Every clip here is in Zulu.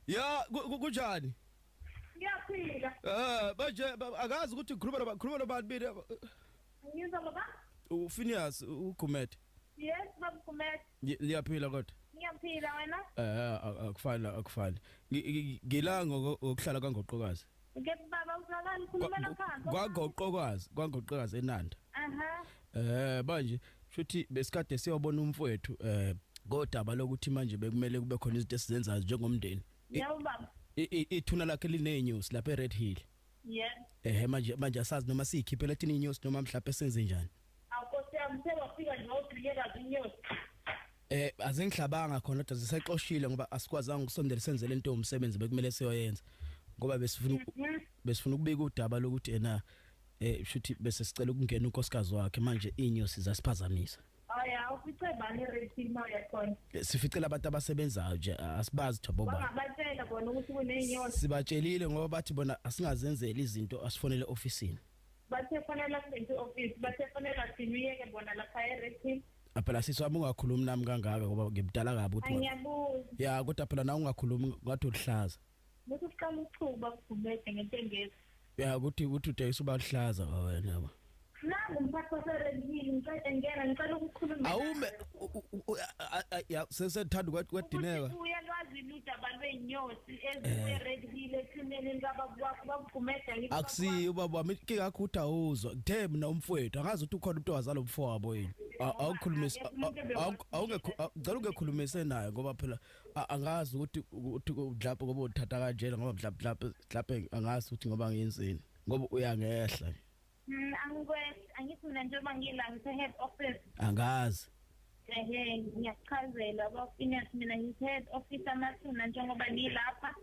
Ya kunjani? Ngiyaphila. Manje akazi ukuthi khuluma nabantu bini. Ngizwa baba? uPhinias uGumede. Yes, baba Gumede. Liyaphila kodwa? Ngiyaphila wena? Akufani. Ngilanga ngokuhlala kaNgoqokazi. Ngeke baba uzakala ukhulumela phansi. Kwangoqokazi eNanda. Aha. Manje futhi besikade siyobona umfowethu kodaba lokuthi manje bekumele kube khona izinto esizenzayo njengomndeni. Yebo baba. Ithuna lakhe linenews lapha eRed Hill. Yeah. Manje asazi noma sikhiphela thina inews noma mhlawumbe senze njani. Awukosi yami sewafika nje ngokugciyela inews. Azingihlabanga khona kodwa zisexoshile ngoba asikwazanga ukusondela senzele into umsebenzi bekumele siyoyenza ngoba besifuna ukubika udaba lokuthi ena shuthi bese sicela ukungena unkosikazi wakhe manje inews zasiphazamisa. Aya ufice bani Red Hill manje khona. Sificela abantu abasebenzayo nje asibazi thobo bona. Bangabatshela bona ukuthi kunenews. Sibatshelile ngoba bathi bona asingazenzeli izinto asifonele officeini. Bathe fonela office, bathe fonela siniyeke bona lapha eRed Hill. Phela siswami ungakhulumi nami kangaka ngoba ngimdala kabi uthi. Ngiyabuza. Ya kodwa phela na ungakhulumi ngathi ulihlaza. Bese siqala ukuchuba kuGumede ngentengezi. Ya ukuthi udayisa uba lihlaza wena yabo. Nangu umphathi waseRed Hill ngicela ukukhuluma. Awume ya sesethanda kwedineka. Uyalwazi udaba lweinyosi eziseRed Hill ethuneni kaBaGumede ngithi. Akusiyo ubaba wami ke ngakho uthawuzwa kuthe mina umfowethu angazi ukuthi ukhona umuntu owazala umfowabo yini. Awukhulumise ngicela ungekhulumise naye ngoba phela angazi ukuthi mhlawumbe ngoba uthatha kanjena ngoba mhlawumbe angazi ukuthi ngoba ngiyenzeni ngoba uyangehla. Angithi mina njengoba ngila ngise-head office. Angazi. Ngiyachazela baFhinias mina ngise-head office amathuna njengoba ngilapha.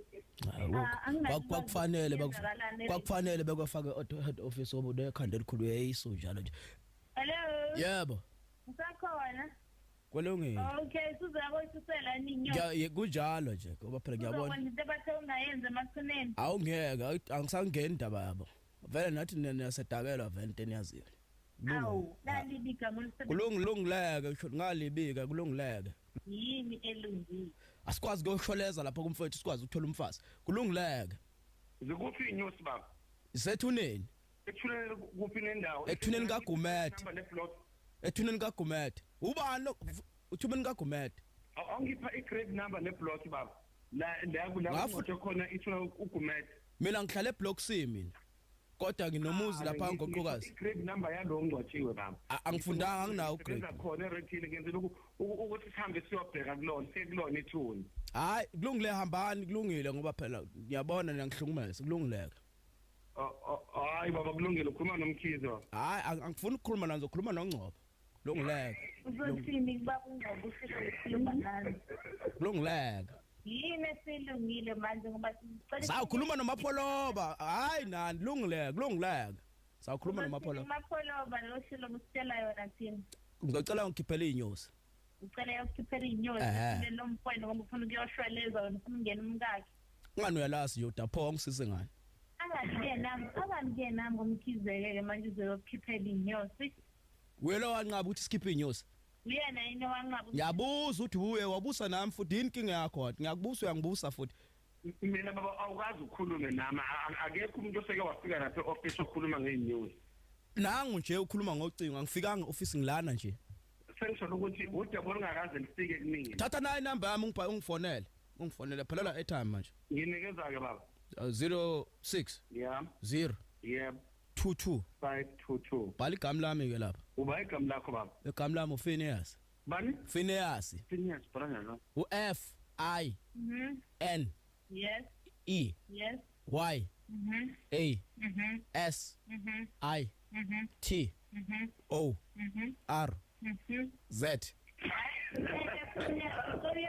Kwakufanele bekwafake head office ngoba unekhanda elikhulu yeyiso njalo nje. Hello. Yebo. Usakhona? Kwelungile. Okay, sizakoyisela ninyo. Ya kunjalo nje ngoba phela ngiyabona. Uzobona into bathe ungayenza emathuneni. Awungeke angisangeni indaba yabo. Vele nathi niyasedakelwa vele into eniyaziyo. Awu, lalibika ngomsebenzi. Kulungileke ngisho ngalibika kulungileke. Yini elungile? Asikwazi ukuyosholeza lapha kumfowethu sikwazi ukuthola umfazi. Kulungileke. Zikuphi inews baba? Isethuneni. Ekuthuneni kuphi nendawo? Ekuthuneni kaGumede. Number neplot. Ethuneni kaGumede. Ubani uthumeni kaGumede? Awungipha igrade number neplot baba. La kulapho khona ithuna uGumede. Mina ngihlala eblock C mina. Kodwa nginomuzi lapha ngoQokazi. Grade number yalo ngcwatshiwe baba. Angifundanga anginawo grade. Benza khona eRed Hill ngenzela ukuthi sihambe siyobheka kulona sekulona ithuni. Hayi kulungile hambani kulungile ngoba phela ngiyabona ngiyangihlukumeza kulungileke. Hayi baba kulungile ukhuluma nomkhizi baba. Hayi angifuni ukukhuluma nazo khuluma noNgcobo. Kulungileke. Uzothini kuba uNgcobo ukhuluma nani? Kulungileke. Yini esilungile manje ngoba sicela Sawukhuluma noMapholoba. Hayi nani kulungileke. Sawukhuluma noMapholoba. uMapholoba loshilo musitela yona thina. Ngicela ungikhiphele inyosi. Ucela ukukhiphela inyosi nomfowenu ngoba ufuna ukuyoshweleza wena ufuna ungena umkakhe. Ngani uyalazi yoda pho ngisise ngani? Anganike nami ngomkhizeke manje uzokukhiphela inyosi. Uyelo wanqaba ukuthi sikhiphe inyosi. Uyena yini wanqaba? Ngiyabuza uthi uye wabusa nami futhi yini inkinga yakho wathi ngiyakubuza uyangibusa futhi. Mina baba awukazi ukukhuluma nami akekho umuntu oseke wafika lapha eoffice ukukhuluma ngenews. Nangu nje ukhuluma ngocingo angifikanga office ngilana nje. Sengisho ukuthi udabona ungakaze lifike kuningi. Thatha nayi number yami ungifonele. Ungifonele phelela airtime manje. Nginikeza ke baba. 06 Yeah. 0 Yep. 22 522. Bhala igama lami ke lapha. Uba igama lakho baba? Igama lami uPhinias. Bani? Phineas. Phineas brother no. F I N Yes. E Yes. Y A S I T O R Z. Sorry,